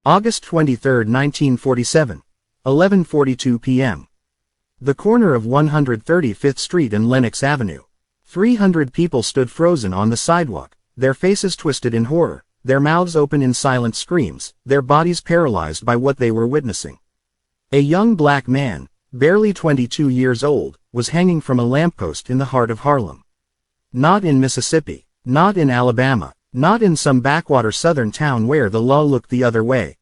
August 23, 1947. 11:42 p.m. The corner of 135th Street and Lenox Avenue. 300 people stood frozen on the sidewalk, their faces twisted in horror, their mouths open in silent screams, their bodies paralyzed by what they were witnessing. A young black man, barely 22 years old, was hanging from a lamppost in the heart of Harlem. Not in Mississippi, not in Alabama, not in some backwater southern town where the law looked the other way.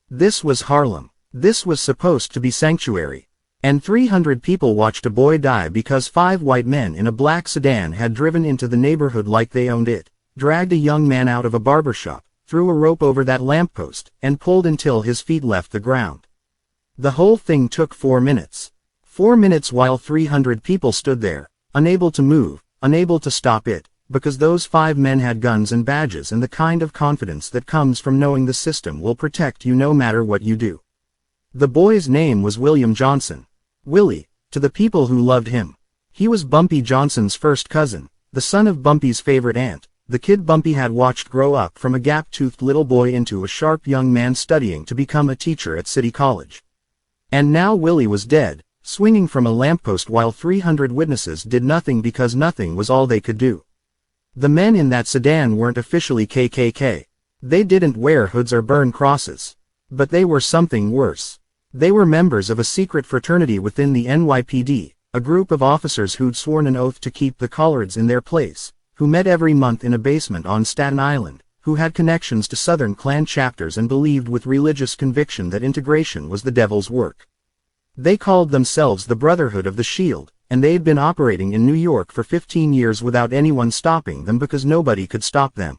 This was Harlem. This was supposed to be sanctuary. And 300 people watched a boy die because 5 white men in a black sedan had driven into the neighborhood like they owned it, dragged a young man out of a barbershop, threw a rope over that lamppost, and pulled until his feet left the ground. The whole thing took 4 minutes. 4 minutes while 300 people stood there, unable to move, unable to stop it, because those 5 men had guns and badges and the kind of confidence that comes from knowing the system will protect you no matter what you do. The boy's name was William Johnson. Willie, to the people who loved him. He was Bumpy Johnson's first cousin, the son of Bumpy's favorite aunt, the kid Bumpy had watched grow up from a gap-toothed little boy into a sharp young man studying to become a teacher at City College. And now Willie was dead, swinging from a lamppost while 300 witnesses did nothing because nothing was all they could do. The men in that sedan weren't officially KKK. They didn't wear hoods or burn crosses. But they were something worse. They were members of a secret fraternity within the NYPD, a group of officers who'd sworn an oath to keep the collards in their place, who met every month in a basement on Staten Island, who had connections to Southern Klan chapters and believed with religious conviction that integration was the devil's work. They called themselves the Brotherhood of the Shield, and they'd been operating in New York for 15 years without anyone stopping them because nobody could stop them.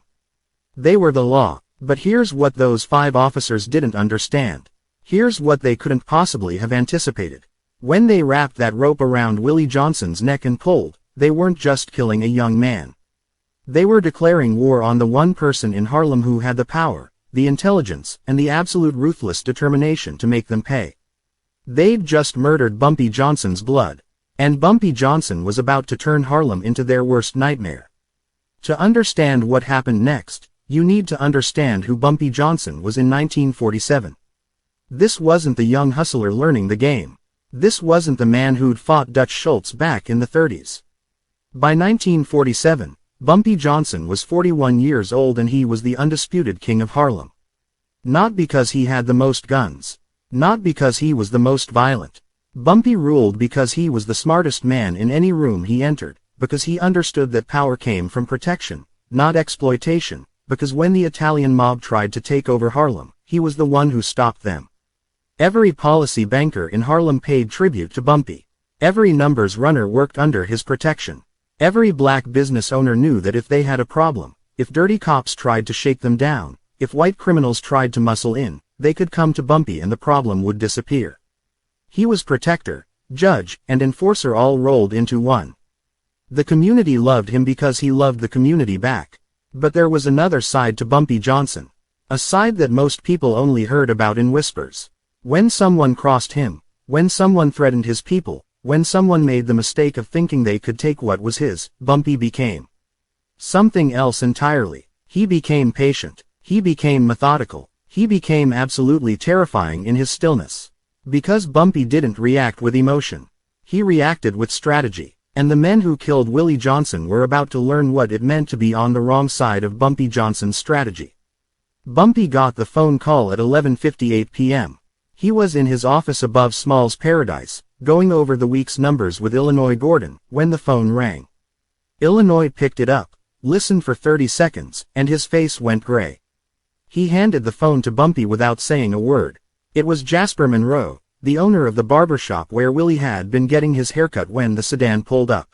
They were the law, but here's what those 5 officers didn't understand. Here's what they couldn't possibly have anticipated. When they wrapped that rope around Willie Johnson's neck and pulled, they weren't just killing a young man. They were declaring war on the one person in Harlem who had the power, the intelligence, and the absolute ruthless determination to make them pay. They'd just murdered Bumpy Johnson's blood. And Bumpy Johnson was about to turn Harlem into their worst nightmare. To understand what happened next, you need to understand who Bumpy Johnson was in 1947. This wasn't the young hustler learning the game. This wasn't the man who'd fought Dutch Schultz back in the 30s. By 1947, Bumpy Johnson was 41 years old and he was the undisputed king of Harlem. Not because he had the most guns. Not because he was the most violent. Bumpy ruled because he was the smartest man in any room he entered, because he understood that power came from protection, not exploitation, because when the Italian mob tried to take over Harlem, he was the one who stopped them. Every policy banker in Harlem paid tribute to Bumpy. Every numbers runner worked under his protection. Every black business owner knew that if they had a problem, if dirty cops tried to shake them down, if white criminals tried to muscle in, they could come to Bumpy and the problem would disappear. He was protector, judge, and enforcer all rolled into one. The community loved him because he loved the community back. But there was another side to Bumpy Johnson. A side that most people only heard about in whispers. When someone crossed him, when someone threatened his people, when someone made the mistake of thinking they could take what was his, Bumpy became something else entirely. He became patient. He became methodical. He became absolutely terrifying in his stillness. Because Bumpy didn't react with emotion. He reacted with strategy. And the men who killed Willie Johnson were about to learn what it meant to be on the wrong side of Bumpy Johnson's strategy. Bumpy got the phone call at 11:58 p.m. He was in his office above Small's Paradise, going over the week's numbers with Illinois Gordon, when the phone rang. Illinois picked it up, listened for 30 seconds, and his face went gray. He handed the phone to Bumpy without saying a word. It was Jasper Monroe, the owner of the barbershop where Willie had been getting his haircut when the sedan pulled up.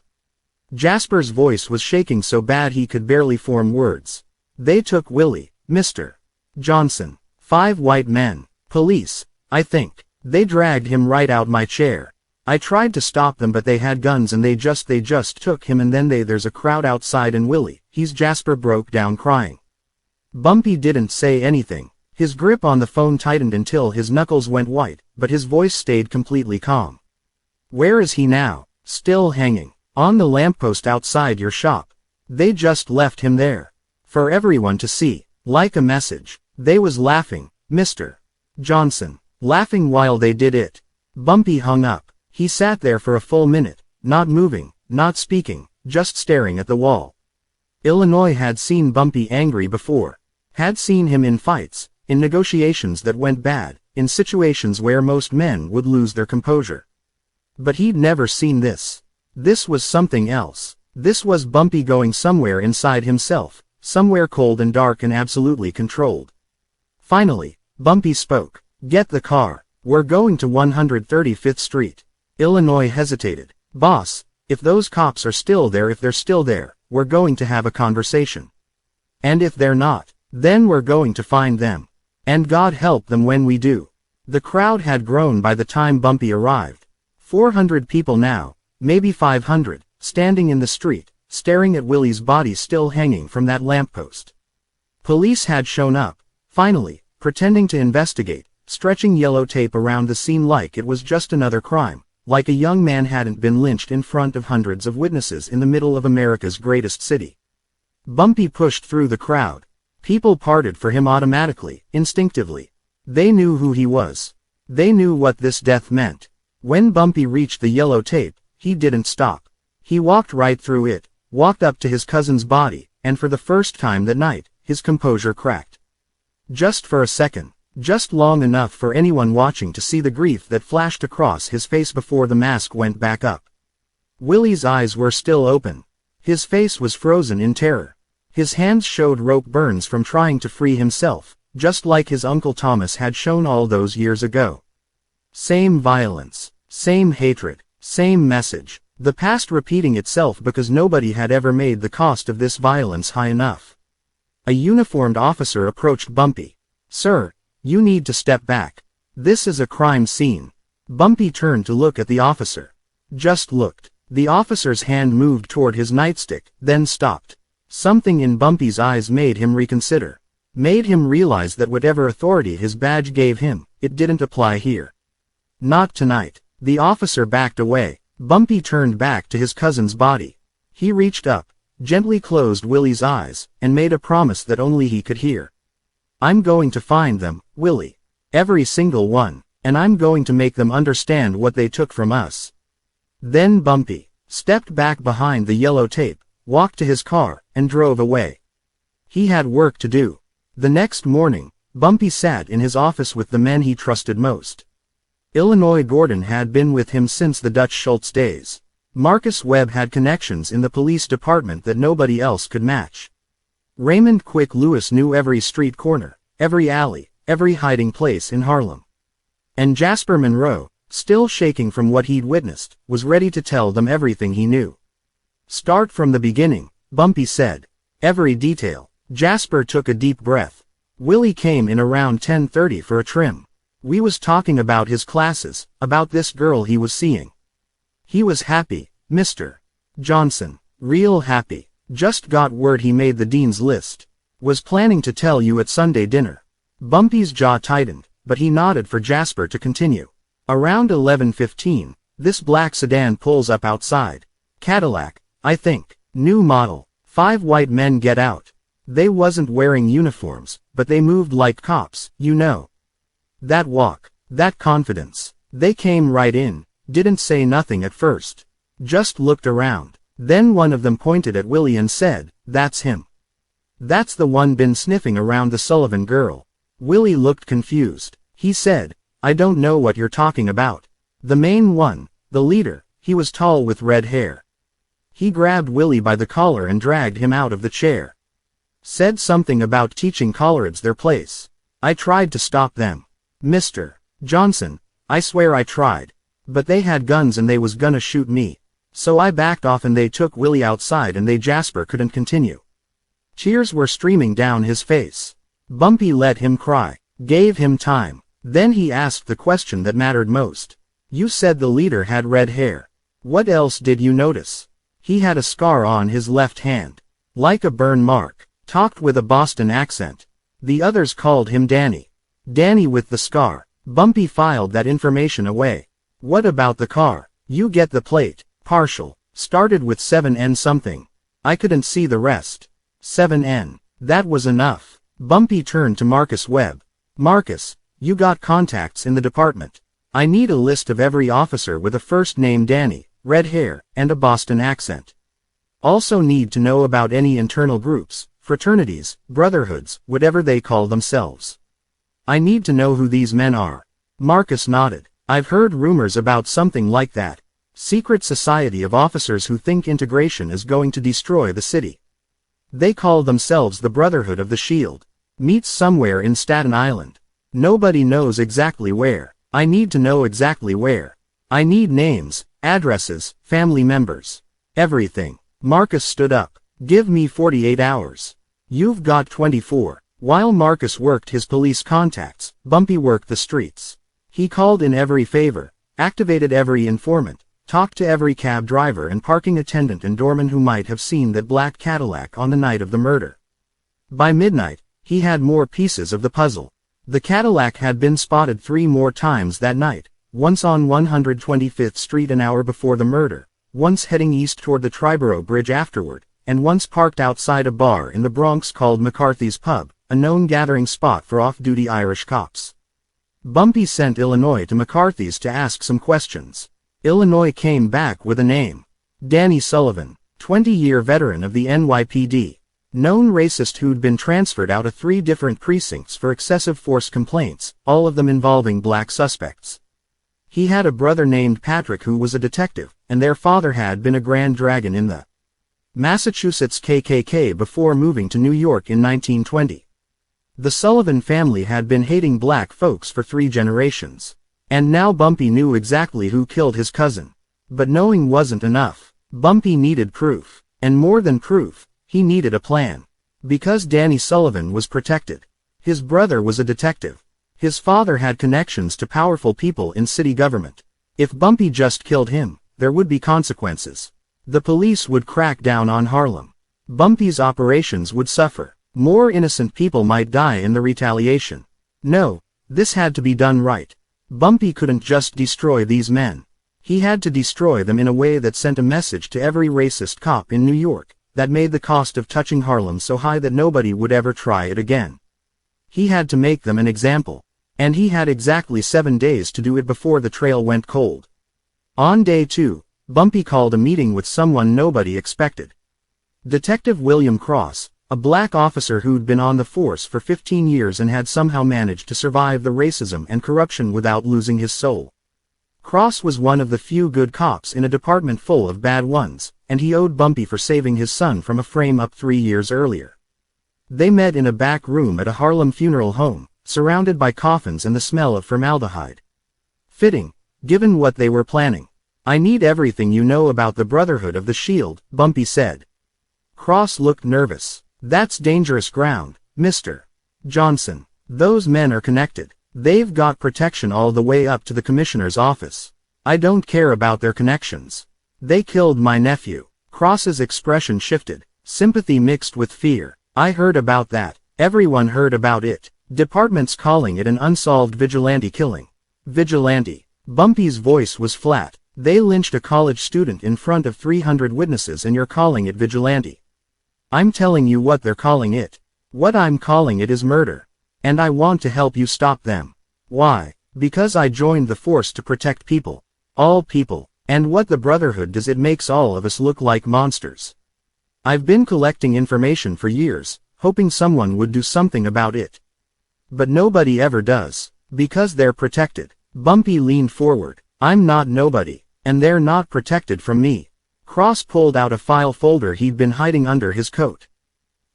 Jasper's voice was shaking so bad he could barely form words. They took Willie, Mr. Johnson. 5 white men. Police, I think. They dragged him right out my chair. I tried to stop them but they had guns and they just took him and then there's a crowd outside and Willie, Jasper broke down crying. Bumpy didn't say anything. His grip on the phone tightened until his knuckles went white, but his voice stayed completely calm. Where is he now? Still hanging. On the lamppost outside your shop. They just left him there. For everyone to see. Like a message. They was laughing. Mr. Johnson, laughing while they did it. Bumpy hung up. He sat there for a full minute, not moving, not speaking, just staring at the wall. Illinois had seen Bumpy angry before. Had seen him in fights, in negotiations that went bad, in situations where most men would lose their composure. But he'd never seen this. This was something else. This was Bumpy going somewhere inside himself, somewhere cold and dark and absolutely controlled. Finally, Bumpy spoke. Get the car. We're going to 135th Street. Illinois hesitated. Boss, if those cops are still there, if they're still there, we're going to have a conversation. And if they're not, then we're going to find them. And God help them when we do. The crowd had grown by the time Bumpy arrived. 400 people now, maybe 500, standing in the street, staring at Willie's body still hanging from that lamppost. Police had shown up, finally, pretending to investigate, stretching yellow tape around the scene like it was just another crime, like a young man hadn't been lynched in front of hundreds of witnesses in the middle of America's greatest city. Bumpy pushed through the crowd. People parted for him automatically, instinctively. They knew who he was. They knew what this death meant. When Bumpy reached the yellow tape, he didn't stop. He walked right through it, walked up to his cousin's body, and for the first time that night, his composure cracked. Just for a second. Just long enough for anyone watching to see the grief that flashed across his face before the mask went back up. Willie's eyes were still open. His face was frozen in terror. His hands showed rope burns from trying to free himself, just like his Uncle Thomas had shown all those years ago. Same violence, same hatred, same message, the past repeating itself because nobody had ever made the cost of this violence high enough. A uniformed officer approached Bumpy. Sir, you need to step back. This is a crime scene. Bumpy turned to look at the officer. Just looked. The officer's hand moved toward his nightstick, then stopped. Something in Bumpy's eyes made him reconsider. Made him realize that whatever authority his badge gave him, it didn't apply here. Not tonight. The officer backed away. Bumpy turned back to his cousin's body. He reached up, gently closed Willie's eyes, and made a promise that only he could hear. I'm going to find them, Willie. Every single one, and I'm going to make them understand what they took from us. Then Bumpy stepped back behind the yellow tape, walked to his car, and drove away. He had work to do. The next morning, Bumpy sat in his office with the men he trusted most. Illinois Gordon had been with him since the Dutch Schultz days. Marcus Webb had connections in the police department that nobody else could match. Raymond Quick Lewis knew every street corner, every alley, every hiding place in Harlem. And Jasper Monroe, still shaking from what he'd witnessed, was ready to tell them everything he knew. Start from the beginning, Bumpy said. Every detail. Jasper took a deep breath. Willie came in around 10:30 for a trim. We was talking about his classes, about this girl he was seeing. He was happy, Mr. Johnson. Real happy. Just got word he made the dean's list. Was planning to tell you at Sunday dinner. Bumpy's jaw tightened, but he nodded for Jasper to continue. Around 11:15, this black sedan pulls up outside. Cadillac, I think. New model. 5 white men get out. They wasn't wearing uniforms, but they moved like cops, you know. That walk, that confidence. They came right in, didn't say nothing at first. Just looked around. Then one of them pointed at Willie and said, "That's him. That's the one been sniffing around the Sullivan girl." Willie looked confused. He said, "I don't know what you're talking about." The main one, the leader, he was tall with red hair. He grabbed Willie by the collar and dragged him out of the chair. Said something about teaching collards their place. I tried to stop them. Mr. Johnson, I swear I tried. But they had guns and they was gonna shoot me. So I backed off and they took Willie outside and Jasper couldn't continue. Tears were streaming down his face. Bumpy let him cry, gave him time. Then he asked the question that mattered most. You said the leader had red hair. What else did you notice? He had a scar on his left hand. Like a burn mark. Talked with a Boston accent. The others called him Danny. Danny with the scar. Bumpy filed that information away. What about the car? You get the plate. Partial. Started with 7N something. I couldn't see the rest. 7N. That was enough. Bumpy turned to Marcus Webb. Marcus, you got contacts in the department. I need a list of every officer with a first name Danny, red hair, and a Boston accent. Also need to know about any internal groups, fraternities, brotherhoods, whatever they call themselves. I need to know who these men are. Marcus nodded. I've heard rumors about something like that. Secret society of officers who think integration is going to destroy the city. They call themselves the Brotherhood of the Shield. Meets somewhere in Staten Island. Nobody knows exactly where. I need to know exactly where. I need names, addresses, family members. Everything. Marcus stood up. Give me 48 hours. You've got 24. While Marcus worked his police contacts, Bumpy worked the streets. He called in every favor, activated every informant, talked to every cab driver and parking attendant and doorman who might have seen that black Cadillac on the night of the murder. By midnight, he had more pieces of the puzzle. The Cadillac had been spotted 3 more times that night, once on 125th Street an hour before the murder, once heading east toward the Triborough Bridge afterward, and once parked outside a bar in the Bronx called McCarthy's Pub, a known gathering spot for off-duty Irish cops. Bumpy sent Illinois to McCarthy's to ask some questions. Illinois came back with a name. Danny Sullivan, 20-year veteran of the NYPD. Known racist who'd been transferred out of 3 different precincts for excessive force complaints, all of them involving black suspects. He had a brother named Patrick who was a detective, and their father had been a Grand Dragon in the Massachusetts KKK before moving to New York in 1920. The Sullivan family had been hating black folks for 3 generations. And now Bumpy knew exactly who killed his cousin. But knowing wasn't enough. Bumpy needed proof. And more than proof, he needed a plan. Because Danny Sullivan was protected. His brother was a detective. His father had connections to powerful people in city government. If Bumpy just killed him, there would be consequences. The police would crack down on Harlem. Bumpy's operations would suffer. More innocent people might die in the retaliation. No, this had to be done right. Bumpy couldn't just destroy these men. He had to destroy them in a way that sent a message to every racist cop in New York, that made the cost of touching Harlem so high that nobody would ever try it again. He had to make them an example. And he had exactly 7 days to do it before the trail went cold. On day 2, Bumpy called a meeting with someone nobody expected. Detective William Cross, a black officer who'd been on the force for 15 years and had somehow managed to survive the racism and corruption without losing his soul. Cross was one of the few good cops in a department full of bad ones, and he owed Bumpy for saving his son from a frame-up 3 years earlier. They met in a back room at a Harlem funeral home, surrounded by coffins and the smell of formaldehyde. Fitting, given what they were planning. I need everything you know about the Brotherhood of the Shield, Bumpy said. Cross looked nervous. That's dangerous ground, Mr. Johnson. Those men are connected. They've got protection all the way up to the commissioner's office. I don't care about their connections. They killed my nephew. Cross's expression shifted, sympathy mixed with fear. I heard about that. Everyone heard about it. Department's calling it an unsolved vigilante killing. Vigilante. Bumpy's voice was flat. They lynched a college student in front of 300 witnesses and you're calling it vigilante. I'm telling you what they're calling it. What I'm calling it is murder. And I want to help you stop them. Why? Because I joined the force to protect people. All people. And what the Brotherhood does, it makes all of us look like monsters. I've been collecting information for years, hoping someone would do something about it. But nobody ever does. Because they're protected. Bumpy leaned forward. I'm not nobody. And they're not protected from me. Cross pulled out a file folder he'd been hiding under his coat.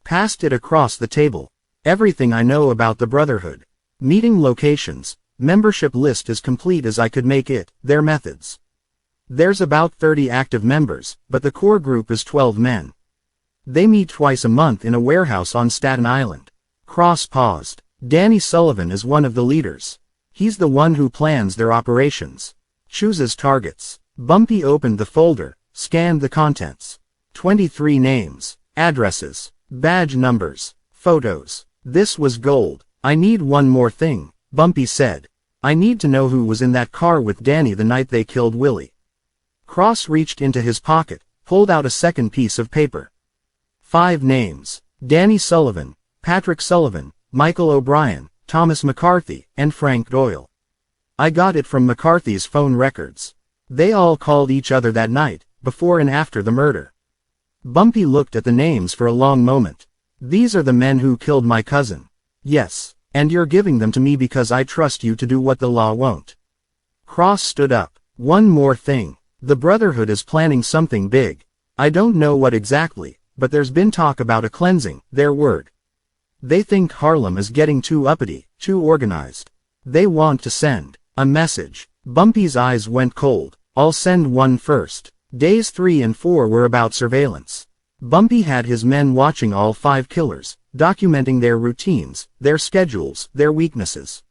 Passed it across the table. Everything I know about the Brotherhood. Meeting locations. Membership list as complete as I could make it. Their methods. There's about 30 active members, but the core group is 12 men. They meet twice a month in a warehouse on Staten Island. Cross paused. Danny Sullivan is one of the leaders. He's the one who plans their operations. Chooses targets. Bumpy opened the folder, scanned the contents. 23 names, addresses, badge numbers, photos. This was gold. I need one more thing, Bumpy said. I need to know who was in that car with Danny the night they killed Willie. Cross reached into his pocket, pulled out a second piece of paper. 5 names. Danny Sullivan, Patrick Sullivan, Michael O'Brien, Thomas McCarthy, and Frank Doyle. I got it from McCarthy's phone records. They all called each other that night, before and after the murder. Bumpy looked at the names for a long moment. These are the men who killed my cousin. Yes, and you're giving them to me because I trust you to do what the law won't. Cross stood up. One more thing. The Brotherhood is planning something big. I don't know what exactly, but there's been talk about a cleansing, their word. They think Harlem is getting too uppity, too organized. They want to send a message. Bumpy's eyes went cold. I'll send one first. Days 3 and 4 were about surveillance. Bumpy had his men watching all 5 killers, documenting their routines, their schedules, their weaknesses.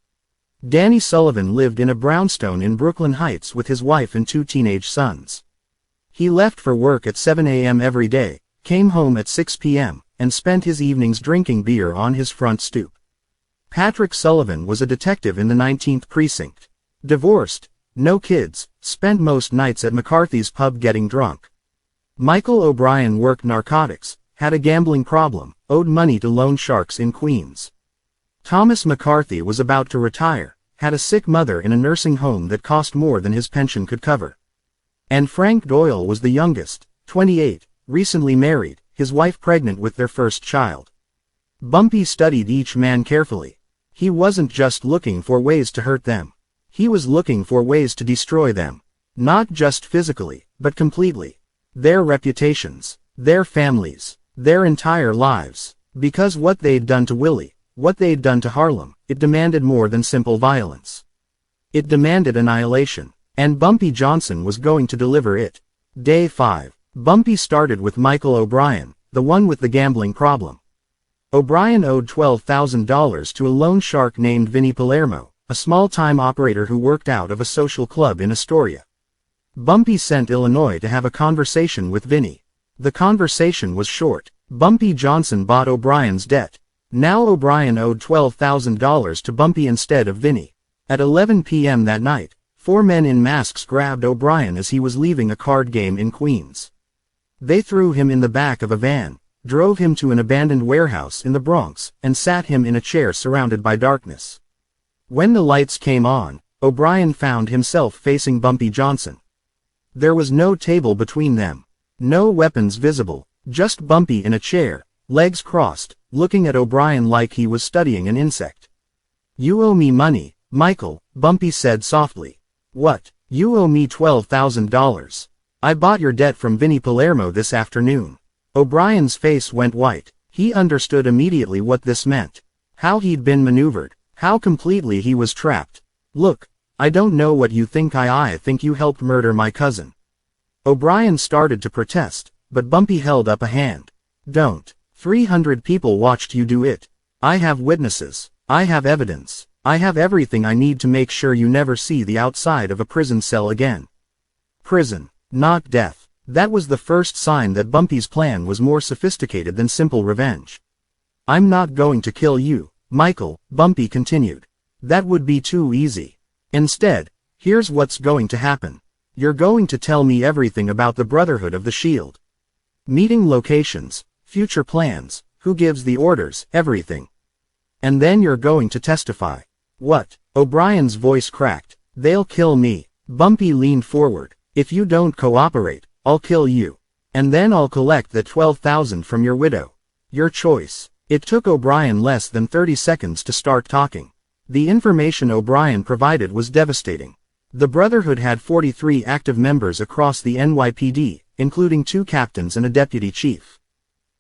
Danny Sullivan lived in a brownstone in Brooklyn Heights with his wife and 2 teenage sons. He left for work at 7 a.m. every day, came home at 6 p.m., and spent his evenings drinking beer on his front stoop. Patrick Sullivan was a detective in the 19th Precinct. Divorced, no kids, spent most nights at McCarthy's pub getting drunk. Michael O'Brien worked narcotics, had a gambling problem, owed money to loan sharks in Queens. Thomas McCarthy was about to retire, had a sick mother in a nursing home that cost more than his pension could cover. And Frank Doyle was the youngest, 28, recently married, his wife pregnant with their first child. Bumpy studied each man carefully. He wasn't just looking for ways to hurt them. He was looking for ways to destroy them. Not just physically, but completely. Their reputations, their families, their entire lives. Because what they'd done to Willie, what they'd done to Harlem, it demanded more than simple violence. It demanded annihilation. And Bumpy Johnson was going to deliver it. Day 5. Bumpy started with Michael O'Brien, the one with the gambling problem. O'Brien owed $12,000 to a loan shark named Vinnie Palermo, a small-time operator who worked out of a social club in Astoria. Bumpy sent Illinois to have a conversation with Vinnie. The conversation was short. Bumpy Johnson bought O'Brien's debt. Now O'Brien owed $12,000 to Bumpy instead of Vinnie. At 11 p.m. that night, 4 men in masks grabbed O'Brien as he was leaving a card game in Queens. They threw him in the back of a van, drove him to an abandoned warehouse in the Bronx, and sat him in a chair surrounded by darkness. When the lights came on, O'Brien found himself facing Bumpy Johnson. There was no table between them. No weapons visible, just Bumpy in a chair, legs crossed, looking at O'Brien like he was studying an insect. "You owe me money, Michael," Bumpy said softly. "What? You owe me $12,000. I bought your debt from Vinnie Palermo this afternoon." O'Brien's face went white. He understood immediately what this meant. How he'd been maneuvered. How completely he was trapped. "Look, I don't know what you think I think you helped murder my cousin." O'Brien started to protest, but Bumpy held up a hand. "Don't. 300 people watched you do it. I have witnesses. I have evidence. I have everything I need to make sure you never see the outside of a prison cell again." Prison, not death. That was the first sign that Bumpy's plan was more sophisticated than simple revenge. "I'm not going to kill you, Michael," Bumpy continued. "That would be too easy. Instead, here's what's going to happen. You're going to tell me everything about the Brotherhood of the Shield. Meeting locations, future plans, who gives the orders, everything. And then you're going to testify." "What?" O'Brien's voice cracked. "They'll kill me." Bumpy leaned forward. "If you don't cooperate, I'll kill you. And then I'll collect the $12,000 from your widow. Your choice." It took O'Brien less than 30 seconds to start talking. The information O'Brien provided was devastating. The Brotherhood had 43 active members across the NYPD, including 2 captains and a deputy chief.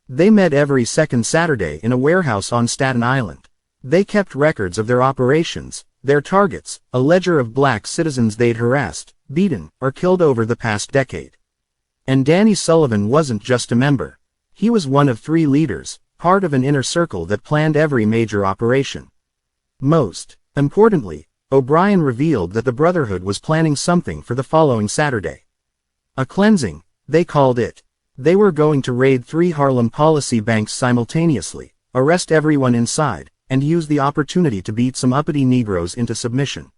They met every second Saturday in a warehouse on Staten Island. They kept records of their operations, their targets, a ledger of black citizens they'd harassed, beaten, or killed over the past decade. And Danny Sullivan wasn't just a member. He was one of 3 leaders, part of an inner circle that planned every major operation. Most importantly, O'Brien revealed that the Brotherhood was planning something for the following Saturday. A cleansing, they called it. They were going to raid 3 Harlem policy banks simultaneously, arrest everyone inside, and use the opportunity to beat some uppity Negroes into submission.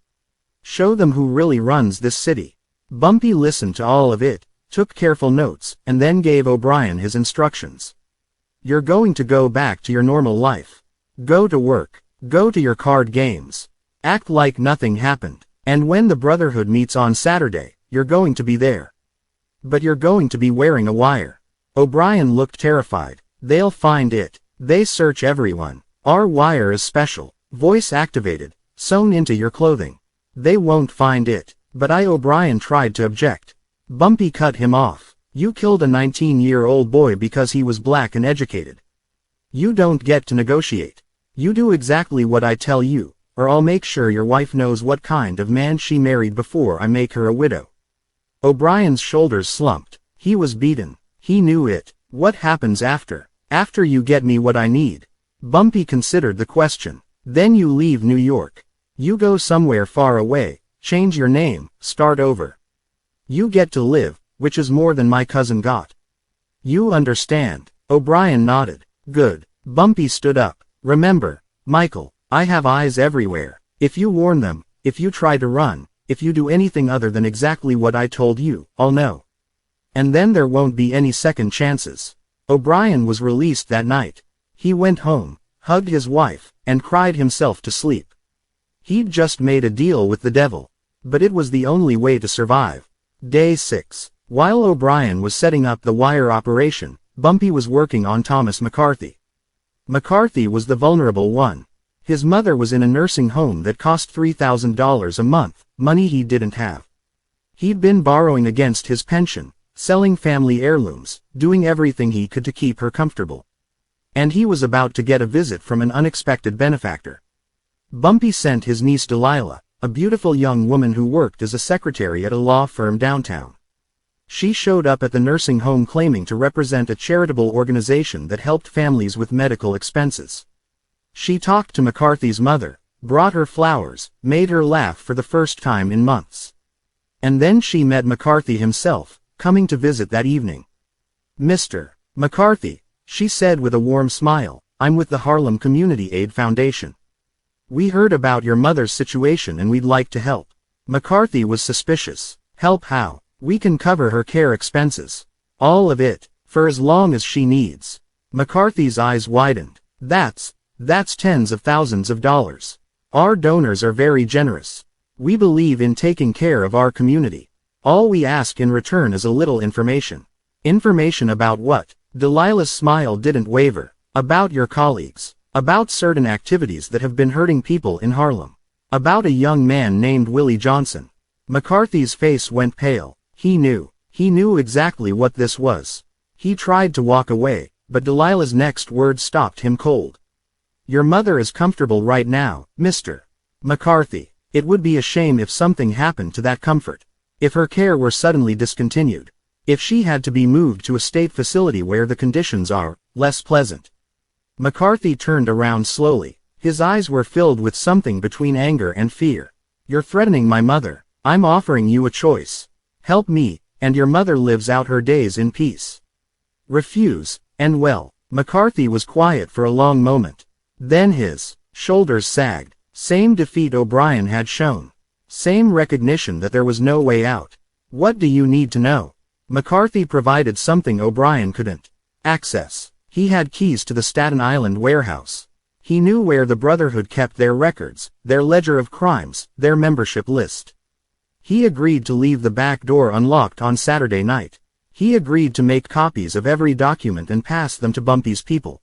Show them who really runs this city. Bumpy listened to all of it, took careful notes, and then gave O'Brien his instructions. "You're going to go back to your normal life. Go to work. Go to your card games. Act like nothing happened. And when the Brotherhood meets on Saturday, you're going to be there. But you're going to be wearing a wire. O'Brien looked terrified. They'll find it. They search everyone. Our wire is special. Voice activated. Sewn into your clothing. They won't find it. But O'Brien tried to object. Bumpy cut him off. You killed a 19-year-old boy because he was black and educated. You don't get to negotiate. You do exactly what I tell you, or I'll make sure your wife knows what kind of man she married before I make her a widow. O'Brien's shoulders slumped. He was beaten. He knew it. What happens after? After you get me what I need? Bumpy considered the question. Then you leave New York. You go somewhere far away, change your name, start over. You get to live, which is more than my cousin got. You understand? O'Brien nodded. Good. Bumpy stood up. Remember, Michael, I have eyes everywhere. If you warn them, if you try to run, if you do anything other than exactly what I told you, I'll know. And then there won't be any second chances. O'Brien was released that night. He went home, hugged his wife, and cried himself to sleep. He'd just made a deal with the devil. But it was the only way to survive. Day 6. While O'Brien was setting up the wire operation, Bumpy was working on Thomas McCarthy. McCarthy was the vulnerable one. His mother was in a nursing home that cost $3,000 a month, money he didn't have. He'd been borrowing against his pension, selling family heirlooms, doing everything he could to keep her comfortable. And he was about to get a visit from an unexpected benefactor. Bumpy sent his niece Delilah, a beautiful young woman who worked as a secretary at a law firm downtown. She showed up at the nursing home claiming to represent a charitable organization that helped families with medical expenses. She talked to McCarthy's mother, brought her flowers, made her laugh for the first time in months. And then she met McCarthy himself, coming to visit that evening. Mr. McCarthy, she said with a warm smile, I'm with the Harlem Community Aid Foundation. We heard about your mother's situation and we'd like to help. McCarthy was suspicious. Help how? We can cover her care expenses. All of it, for as long as she needs. McCarthy's eyes widened. That's tens of thousands of dollars. Our donors are very generous. We believe in taking care of our community. All we ask in return is a little information. Information about what? Delilah's smile didn't waver. About your colleagues. About certain activities that have been hurting people in Harlem. About a young man named Willie Johnson. McCarthy's face went pale. He knew exactly what this was. He tried to walk away, but Delilah's next word stopped him cold. Your mother is comfortable right now, Mr. McCarthy. It would be a shame if something happened to that comfort. If her care were suddenly discontinued. If she had to be moved to a state facility where the conditions are less pleasant. McCarthy turned around slowly. His eyes were filled with something between anger and fear. You're threatening my mother. I'm offering you a choice. Help me, and your mother lives out her days in peace. Refuse, and well. McCarthy was quiet for a long moment. Then his shoulders sagged. Same defeat O'Brien had shown. Same recognition that there was no way out. What do you need to know? McCarthy provided something O'Brien couldn't. Access. He had keys to the Staten Island warehouse. He knew where the Brotherhood kept their records, their ledger of crimes, their membership list. He agreed to leave the back door unlocked on Saturday night. He agreed to make copies of every document and pass them to Bumpy's people.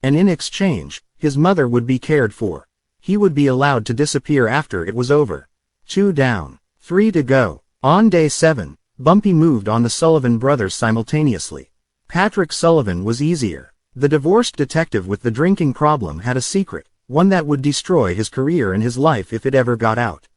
And in exchange, his mother would be cared for. He would be allowed to disappear after it was over. 2 down, 3 to go. On day 7, Bumpy moved on the Sullivan brothers simultaneously. Patrick Sullivan was easier. The divorced detective with the drinking problem had a secret, one that would destroy his career and his life if it ever got out.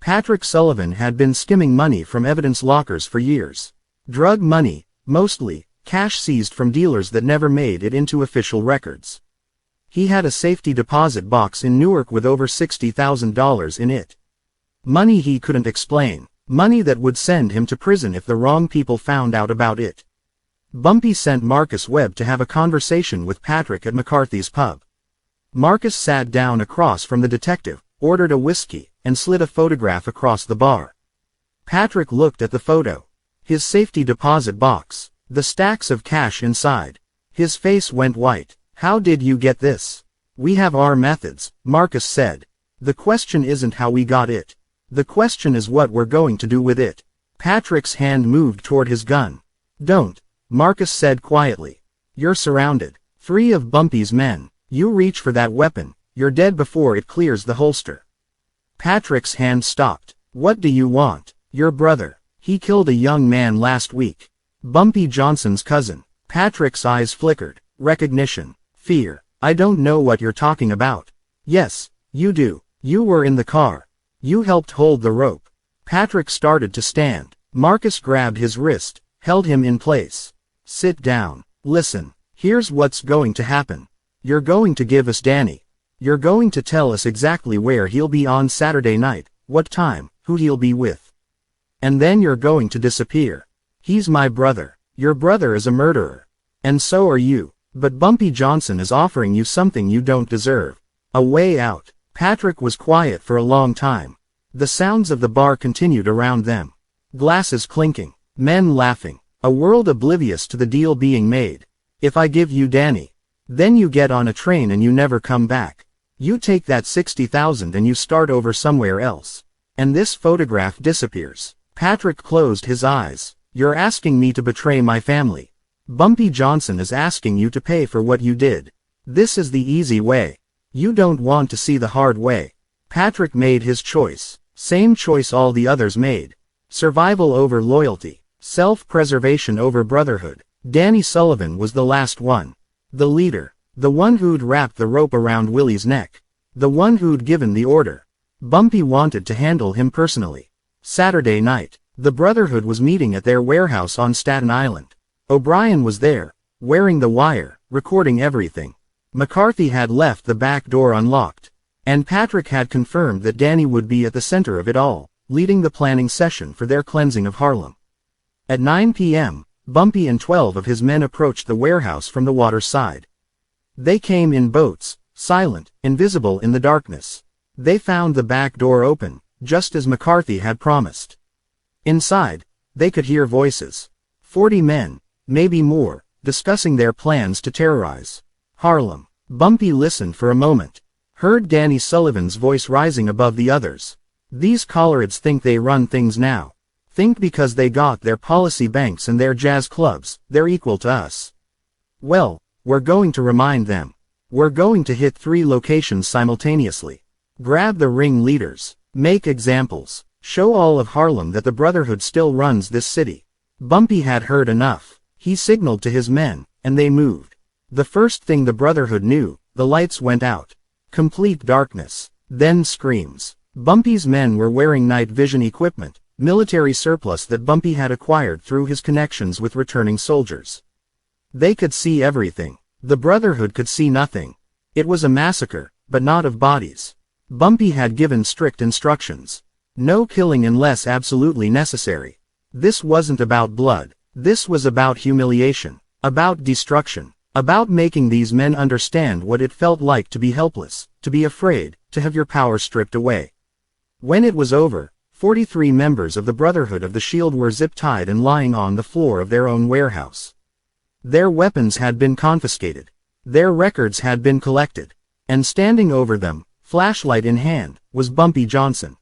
Patrick Sullivan had been skimming money from evidence lockers for years. Drug money, mostly, cash seized from dealers that never made it into official records. He had a safety deposit box in Newark with over $60,000 in it. Money he couldn't explain, money that would send him to prison if the wrong people found out about it. Bumpy sent Marcus Webb to have a conversation with Patrick at McCarthy's pub. Marcus sat down across from the detective, ordered a whiskey, and slid a photograph across the bar. Patrick looked at the photo. His safety deposit box, the stacks of cash inside. His face went white. How did you get this? We have our methods, Marcus said. The question isn't how we got it. The question is what we're going to do with it. Patrick's hand moved toward his gun. Don't, Marcus said quietly. You're surrounded. 3 of Bumpy's men. You reach for that weapon, you're dead before it clears the holster. Patrick's hand stopped. What do you want? Your brother. He killed a young man last week. Bumpy Johnson's cousin. Patrick's eyes flickered. Recognition. Fear. I don't know what you're talking about. Yes, you do. You were in the car. You helped hold the rope. Patrick started to stand. Marcus grabbed his wrist, held him in place. Sit down. Listen. Here's what's going to happen. You're going to give us Danny. You're going to tell us exactly where he'll be on Saturday night, what time, who he'll be with. And then you're going to disappear. He's my brother. Your brother is a murderer. And so are you. But Bumpy Johnson is offering you something you don't deserve. A way out. Patrick was quiet for a long time. The sounds of the bar continued around them. Glasses clinking. Men laughing. A world oblivious to the deal being made. If I give you Danny, then you get on a train and you never come back. You take that 60,000 and you start over somewhere else. And this photograph disappears. Patrick closed his eyes. You're asking me to betray my family. Bumpy Johnson is asking you to pay for what you did. This is the easy way. You don't want to see the hard way. Patrick made his choice. Same choice all the others made. Survival over loyalty. Self-preservation over brotherhood. Danny Sullivan was the last one. The leader. The one who'd wrapped the rope around Willie's neck. The one who'd given the order. Bumpy wanted to handle him personally. Saturday night. The Brotherhood was meeting at their warehouse on Staten Island. O'Brien was there, wearing the wire, recording everything. McCarthy had left the back door unlocked. And Patrick had confirmed that Danny would be at the center of it all, leading the planning session for their cleansing of Harlem. At 9 p.m., Bumpy and 12 of his men approached the warehouse from the water side. They came in boats, silent, invisible in the darkness. They found the back door open, just as McCarthy had promised. Inside, they could hear voices. 40 men, maybe more, discussing their plans to terrorize Harlem. Bumpy listened for a moment. Heard Danny Sullivan's voice rising above the others. These collards think they run things now. Think because they got their policy banks and their jazz clubs, they're equal to us. Well, we're going to remind them. We're going to hit 3 locations simultaneously. Grab the ring leaders. Make examples. Show all of Harlem that the Brotherhood still runs this city. Bumpy had heard enough. He signaled to his men, and they moved. The first thing the Brotherhood knew, the lights went out. Complete darkness. Then screams. Bumpy's men were wearing night vision equipment, military surplus that Bumpy had acquired through his connections with returning soldiers. They could see everything. The Brotherhood could see nothing. It was a massacre, but not of bodies. Bumpy had given strict instructions. No killing unless absolutely necessary. This wasn't about blood. This was about humiliation. About destruction. About making these men understand what it felt like to be helpless, to be afraid, to have your power stripped away. When it was over, 43 members of the Brotherhood of the Shield were zip-tied and lying on the floor of their own warehouse. Their weapons had been confiscated. Their records had been collected. And standing over them, flashlight in hand, was Bumpy Johnson.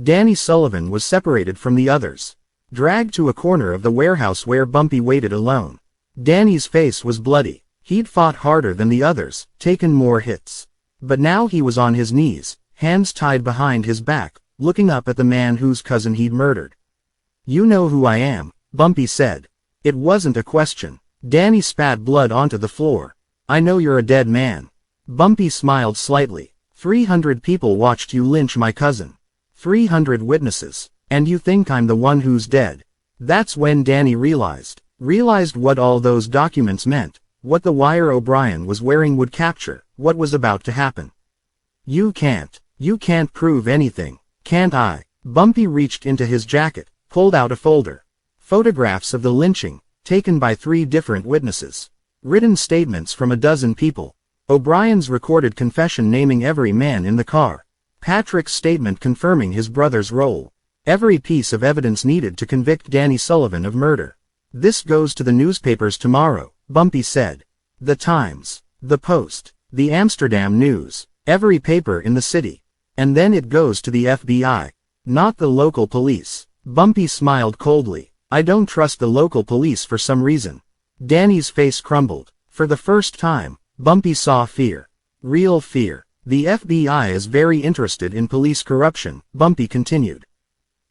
Danny Sullivan was separated from the others. Dragged to a corner of the warehouse where Bumpy waited alone. Danny's face was bloody. He'd fought harder than the others, taken more hits. But now he was on his knees, hands tied behind his back, looking up at the man whose cousin he'd murdered. You know who I am, Bumpy said. It wasn't a question. Danny spat blood onto the floor. I know you're a dead man. Bumpy smiled slightly. 300 people watched you lynch my cousin. 300 witnesses. And you think I'm the one who's dead. That's when Danny realized what all those documents meant, what the wire O'Brien was wearing would capture, what was about to happen. You can't prove anything, can't I? Bumpy reached into his jacket, pulled out a folder. Photographs of the lynching, taken by 3 different witnesses. Written statements from a dozen people. O'Brien's recorded confession naming every man in the car. Patrick's statement confirming his brother's role. Every piece of evidence needed to convict Danny Sullivan of murder. This goes to the newspapers tomorrow, Bumpy said. The Times, the Post, The Amsterdam News. Every paper in the city. And then it goes to the FBI. Not the local police. Bumpy smiled coldly. I don't trust the local police for some reason. Danny's face crumbled. For the first time, Bumpy saw fear. Real fear. The FBI is very interested in police corruption, Bumpy continued.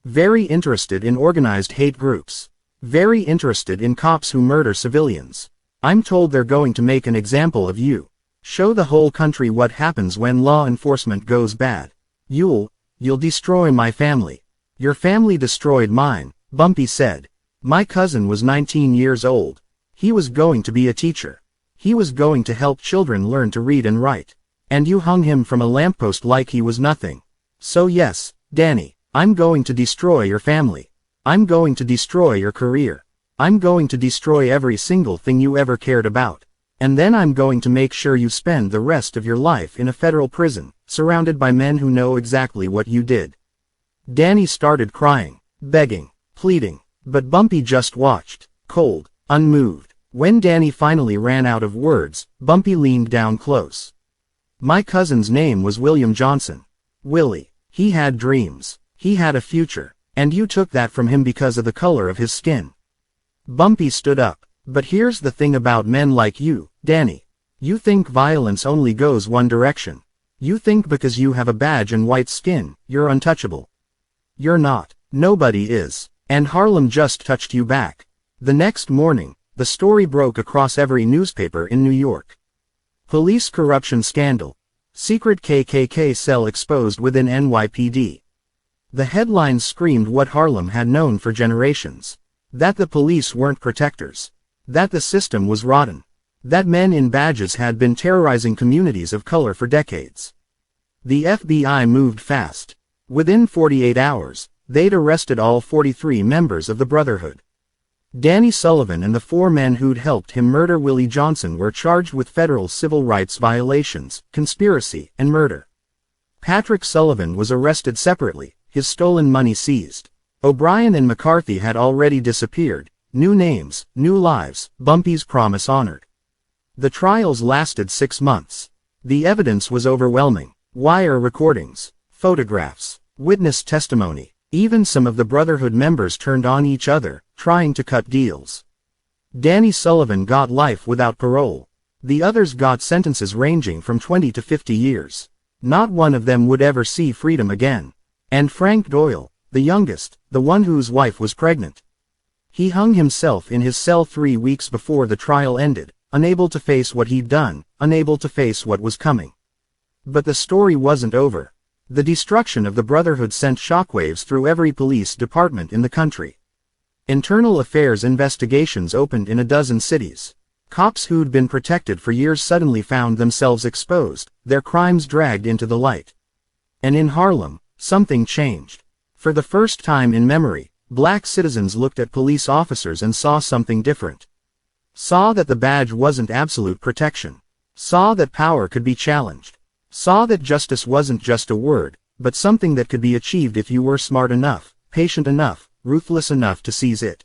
Very interested in organized hate groups. Very interested in cops who murder civilians. I'm told they're going to make an example of you. Show the whole country what happens when law enforcement goes bad. You'll destroy my family. Your family destroyed mine, Bumpy said. My cousin was 19 years old. He was going to be a teacher. He was going to help children learn to read and write. And you hung him from a lamppost like he was nothing. So yes, Danny, I'm going to destroy your family. I'm going to destroy your career. I'm going to destroy every single thing you ever cared about. And then I'm going to make sure you spend the rest of your life in a federal prison, surrounded by men who know exactly what you did. Danny started crying, begging, pleading, but Bumpy just watched, cold, unmoved. When Danny finally ran out of words, Bumpy leaned down close. My cousin's name was William Johnson. Willie. He had dreams. He had a future. And you took that from him because of the color of his skin. Bumpy stood up. But here's the thing about men like you, Danny. You think violence only goes one direction. You think because you have a badge and white skin, you're untouchable. You're not. Nobody is. And Harlem just touched you back. The next morning, the story broke across every newspaper in New York. Police corruption scandal. Secret KKK cell exposed within NYPD. The headlines screamed what Harlem had known for generations. That the police weren't protectors. That the system was rotten. That men in badges had been terrorizing communities of color for decades. The FBI moved fast. Within 48 hours, they'd arrested all 43 members of the Brotherhood. Danny Sullivan and the 4 men who'd helped him murder Willie Johnson were charged with federal civil rights violations, conspiracy, and murder. Patrick Sullivan was arrested separately, his stolen money seized. O'Brien and McCarthy had already disappeared. New names, new lives, Bumpy's promise honored. The trials lasted 6 months. The evidence was overwhelming. Wire recordings, photographs, witness testimony. Even some of the Brotherhood members turned on each other, trying to cut deals. Danny Sullivan got life without parole. The others got sentences ranging from 20 to 50 years. Not one of them would ever see freedom again. And Frank Doyle, the youngest, the one whose wife was pregnant. He hung himself in his cell 3 weeks before the trial ended, unable to face what he'd done, unable to face what was coming. But the story wasn't over. The destruction of the Brotherhood sent shockwaves through every police department in the country. Internal affairs investigations opened in a dozen cities. Cops who'd been protected for years suddenly found themselves exposed, their crimes dragged into the light. And in Harlem, something changed. For the first time in memory, black citizens looked at police officers and saw something different. Saw that the badge wasn't absolute protection. Saw that power could be challenged. Saw that justice wasn't just a word, but something that could be achieved if you were smart enough, patient enough, ruthless enough to seize it.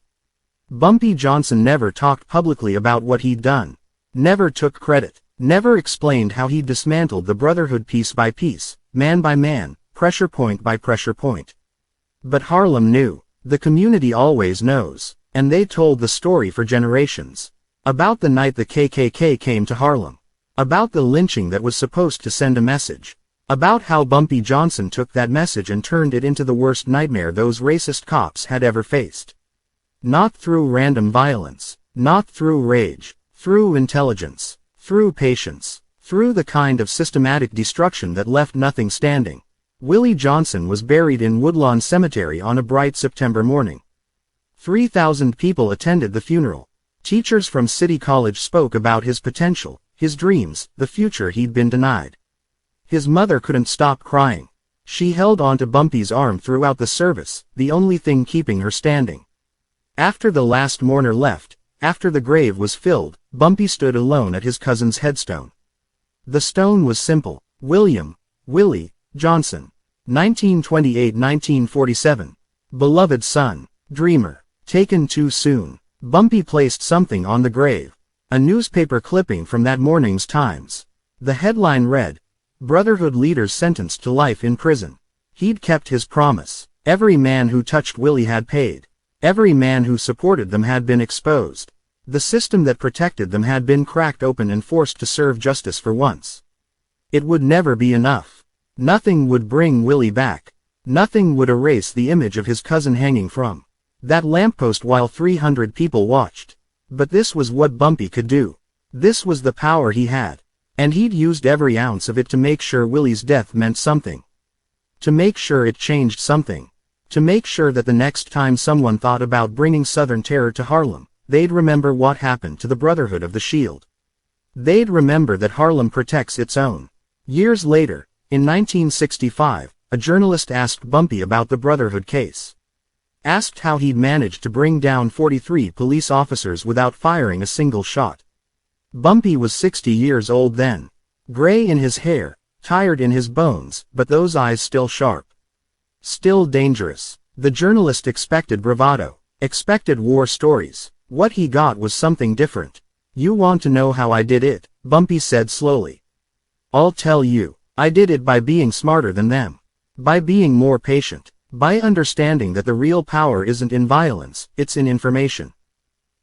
Bumpy Johnson never talked publicly about what he'd done. Never took credit. Never explained how he'd dismantled the Brotherhood piece by piece, man by man, pressure point by pressure point. But Harlem knew. The community always knows. And they told the story for generations. About the night the KKK came to Harlem. About the lynching that was supposed to send a message. About how Bumpy Johnson took that message and turned it into the worst nightmare those racist cops had ever faced. Not through random violence. Not through rage. Through intelligence. Through patience. Through the kind of systematic destruction that left nothing standing. Willie Johnson was buried in Woodlawn Cemetery on a bright September morning. 3,000 people attended the funeral. Teachers from City College spoke about his potential, his dreams, the future he'd been denied. His mother couldn't stop crying. She held onto Bumpy's arm throughout the service, the only thing keeping her standing. After the last mourner left, after the grave was filled, Bumpy stood alone at his cousin's headstone. The stone was simple. Willie Johnson. 1928-1947. Beloved son. Dreamer. Taken too soon. Bumpy placed something on the grave. A newspaper clipping from that morning's Times. The headline read, "Brotherhood leaders sentenced to life in prison." He'd kept his promise. Every man who touched Willie had paid. Every man who supported them had been exposed. The system that protected them had been cracked open and forced to serve justice for once. It would never be enough. Nothing would bring Willie back. Nothing would erase the image of his cousin hanging from that lamppost while 300 people watched. But this was what Bumpy could do. This was the power he had. And he'd used every ounce of it to make sure Willie's death meant something. To make sure it changed something. To make sure that the next time someone thought about bringing Southern terror to Harlem, they'd remember what happened to the Brotherhood of the Shield. They'd remember that Harlem protects its own. Years later, in 1965, a journalist asked Bumpy about the Brotherhood case. Asked how he'd managed to bring down 43 police officers without firing a single shot. Bumpy was 60 years old then. Gray in his hair, tired in his bones, but those eyes still sharp. Still dangerous. The journalist expected bravado, expected war stories. What he got was something different. "You want to know how I did it?" Bumpy said slowly. "I'll tell you. I did it by being smarter than them. By being more patient. By understanding that the real power isn't in violence, it's in information.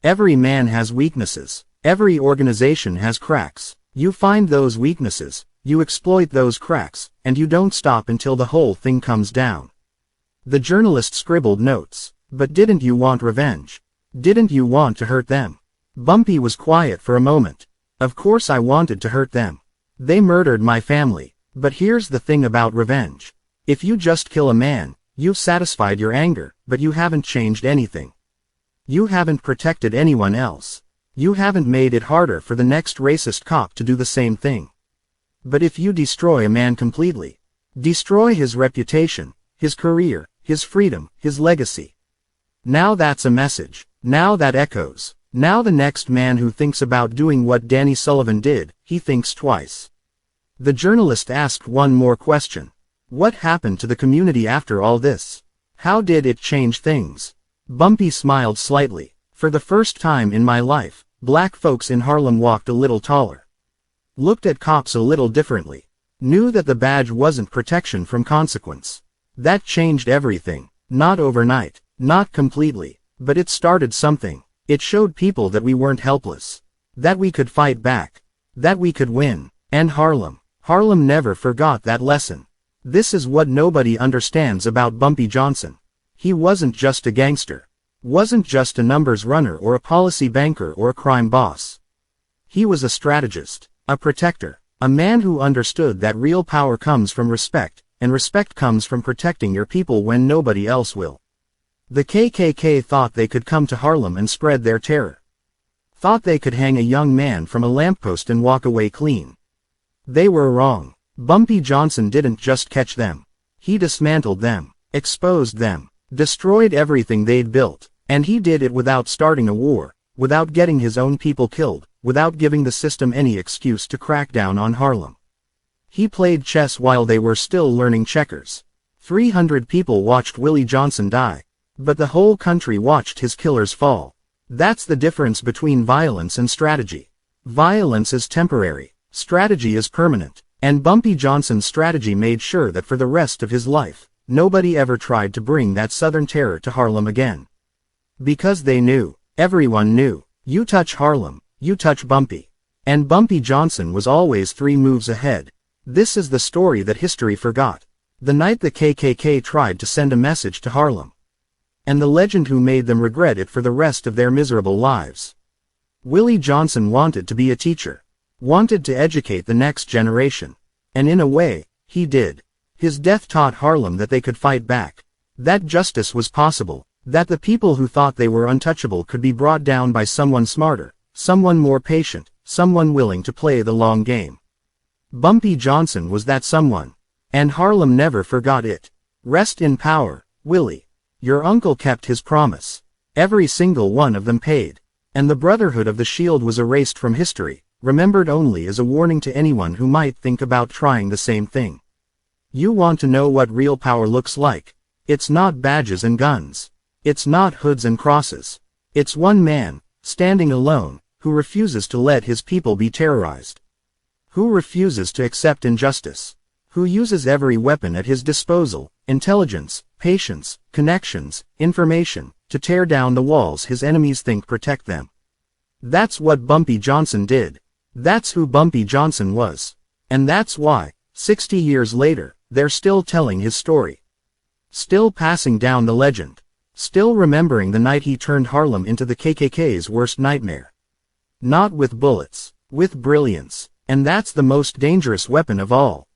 Every man has weaknesses. Every organization has cracks. You find those weaknesses, you exploit those cracks, and you don't stop until the whole thing comes down." The journalist scribbled notes. "But didn't you want revenge? Didn't you want to hurt them?" Bumpy was quiet for a moment. "Of course I wanted to hurt them. They murdered my family. But here's the thing about revenge. If you just kill a man, you've satisfied your anger, but you haven't changed anything. You haven't protected anyone else. You haven't made it harder for the next racist cop to do the same thing. But if you destroy a man completely, destroy his reputation, his career, his freedom, his legacy. Now that's a message. Now that echoes. Now the next man who thinks about doing what Danny Sullivan did, he thinks twice." The journalist asked one more question. "What happened to the community after all this? How did it change things?" Bumpy smiled slightly. "For the first time in my life, black folks in Harlem walked a little taller. Looked at cops a little differently. Knew that the badge wasn't protection from consequence. That changed everything. Not overnight. Not completely. But it started something. It showed people that we weren't helpless. That we could fight back. That we could win. And Harlem never forgot that lesson. This is what nobody understands about Bumpy Johnson. He wasn't just a gangster. Wasn't just a numbers runner or a policy banker or a crime boss. He was a strategist, a protector, a man who understood that real power comes from respect, and respect comes from protecting your people when nobody else will. The KKK thought they could come to Harlem and spread their terror. Thought they could hang a young man from a lamppost and walk away clean. They were wrong. Bumpy Johnson didn't just catch them. He dismantled them, exposed them, destroyed everything they'd built, and he did it without starting a war, without getting his own people killed, without giving the system any excuse to crack down on Harlem. He played chess while they were still learning checkers. 300 people watched Willie Johnson die, but the whole country watched his killers fall. That's the difference between violence and strategy. Violence is temporary. Strategy is permanent. And Bumpy Johnson's strategy made sure that for the rest of his life, nobody ever tried to bring that Southern terror to Harlem again. Because they knew, everyone knew, you touch Harlem, you touch Bumpy. And Bumpy Johnson was always 3 moves ahead. This is the story that history forgot. The night the KKK tried to send a message to Harlem. And the legend who made them regret it for the rest of their miserable lives. Willie Johnson wanted to be a teacher. Wanted to educate the next generation. And in a way, he did. His death taught Harlem that they could fight back. That justice was possible. That the people who thought they were untouchable could be brought down by someone smarter, someone more patient, someone willing to play the long game. Bumpy Johnson was that someone. And Harlem never forgot it. Rest in power, Willie. Your uncle kept his promise. Every single one of them paid. And the Brotherhood of the Shield was erased from history, remembered only as a warning to anyone who might think about trying the same thing. You want to know what real power looks like? It's not badges and guns. It's not hoods and crosses. It's one man, standing alone, who refuses to let his people be terrorized. Who refuses to accept injustice? Who uses every weapon at his disposal, intelligence, patience, connections, information, to tear down the walls his enemies think protect them. That's what Bumpy Johnson did. That's who Bumpy Johnson was. And that's why, 60 years later, they're still telling his story. Still passing down the legend. Still remembering the night he turned Harlem into the KKK's worst nightmare. Not with bullets, with brilliance. And that's the most dangerous weapon of all.